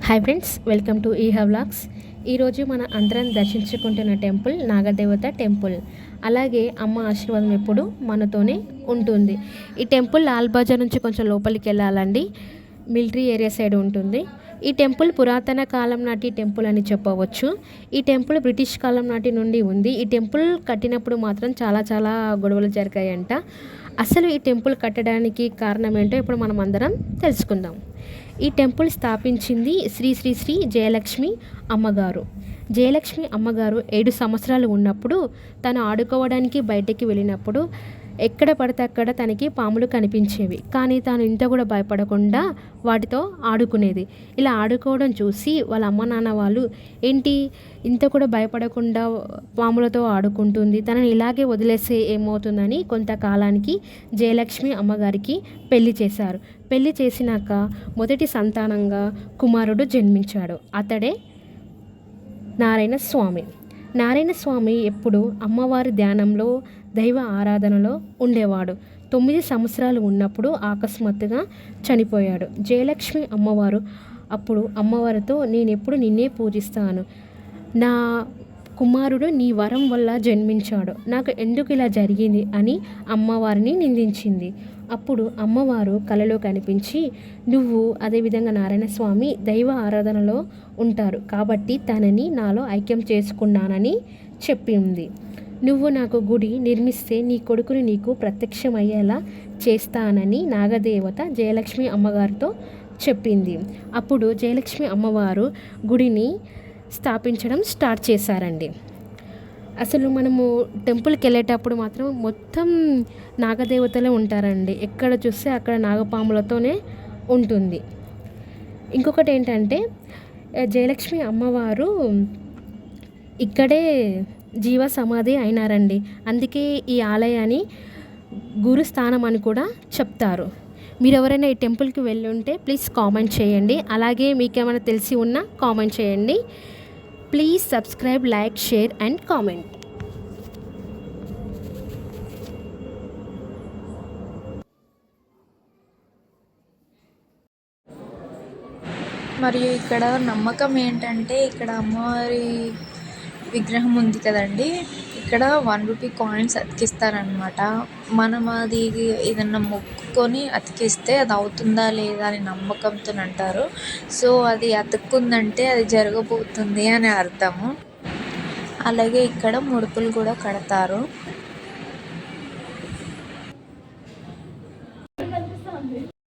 Hi friends, welcome to Eeha vlogs. ఈరోజు మన అందరం దర్శించుకుంటున్న టెంపుల్ నాగదేవత టెంపుల్. అలాగే అమ్మ ఆశీర్వాదం ఎప్పుడు మనతోనే ఉంటుంది. ఈ టెంపుల్ లాల్ బజార్ నుంచి కొంచెం లోపలికి వెళ్ళాలండి, మిలిటరీ ఏరియా సైడ్ ఉంటుంది. ఈ టెంపుల్ పురాతన కాలం నాటి టెంపుల్ అని చెప్పవచ్చు. ఈ టెంపుల్ బ్రిటిష్ కాలం నాటి నుండి ఉంది. ఈ టెంపుల్ కట్టినప్పుడు మాత్రం చాలా గొడవలు జరిగాయంట. అసలు ఈ టెంపుల్ కట్టడానికి కారణం ఏంటో ఇప్పుడు మనం అందరం తెలుసుకుందాం. ఈ టెంపుల్ స్థాపించింది శ్రీ శ్రీ శ్రీ జయలక్ష్మి అమ్మగారు. జయలక్ష్మి అమ్మగారు 7 సంవత్సరాలు ఉన్నప్పుడు తను ఆడుకోవడానికి బయటికి వెళ్ళినప్పుడు ఎక్కడ పడితే అక్కడ తనకి పాములు కనిపించేవి. కానీ తాను ఇంత కూడా భయపడకుండా వాటితో ఆడుకునేది. ఇలా ఆడుకోవడం చూసి వాళ్ళ అమ్మ నాన్న వాళ్ళు, ఏంటి ఇంత కూడా భయపడకుండా పాములతో ఆడుకుంటుంది, తనని ఇలాగే వదిలేస్తే ఏమవుతుందని కొంతకాలానికి జయలక్ష్మి అమ్మగారికి పెళ్లి చేశారు. పెళ్లి చేసినాక మొదటి సంతానంగా కుమారుడు జన్మించాడు. అతడే నారాయణ స్వామి. నారాయణ స్వామి ఎప్పుడు అమ్మవారి ధ్యానంలో, దైవ ఆరాధనలో ఉండేవాడు. 9 సంవత్సరాలు ఉన్నప్పుడు అకస్మాత్తుగా చనిపోయాడు. జయలక్ష్మి అమ్మవారు అప్పుడు అమ్మవారితో, నేనెప్పుడు నిన్నే పూజిస్తాను, నా కుమారుడు నీ వరం వల్ల జన్మించాడు, నాకు ఎందుకు ఇలా జరిగింది అని అమ్మవారిని నిందించింది. అప్పుడు అమ్మవారు కలలో కనిపించి, నువ్వు అదేవిధంగా నారాయణ స్వామి దైవ ఆరాధనలో ఉంటారు కాబట్టి తనని నాలో ఐక్యం చేసుకున్నానని చెప్పింది. నువ్వు నాకు గుడి నిర్మిస్తే నీ కొడుకుని నీకు ప్రత్యక్షమయ్యేలా చేస్తానని నాగదేవత జయలక్ష్మి అమ్మగారితో చెప్పింది. అప్పుడు జయలక్ష్మి అమ్మవారు గుడిని స్థాపించడం స్టార్ట్ చేశారండి. అసలు మనము టెంపుల్కి వెళ్ళేటప్పుడు మాత్రం మొత్తం నాగదేవతలే ఉంటారండి. ఎక్కడ చూస్తే అక్కడ నాగపాములతోనే ఉంటుంది. ఇంకొకటి ఏంటంటే, జయలక్ష్మి అమ్మవారు ఇక్కడే జీవ సమాధి అయినారండి. అందుకే ఈ ఆలయాన్ని గురుస్థానం అని కూడా చెప్తారు. మీరు ఎవరైనా ఈ టెంపుల్కి వెళ్ళి ఉంటే ప్లీజ్ కామెంట్ చేయండి. అలాగే మీకేమైనా తెలిసి ఉన్నా కామెంట్ చేయండి. Please subscribe, like, share and comment. మరియు ఇక్కడ నమ్మకం ఏంటంటే, ఇక్కడ అమ్మవారి విగ్రహం ఉంది కదండి, ఇక్కడ 1 రూపీ కాయిన్స్ అతికిస్తారనమాట. మనం అది ఏదన్నా మొక్కుకొని అతికిస్తే అది అవుతుందా లేదా అని నమ్మకంతో అంటారు. సో అది అతుక్కుందంటే అది జరగబోతుంది అని అర్థము. అలాగే ఇక్కడ ముడుపులు కూడా కడతారు.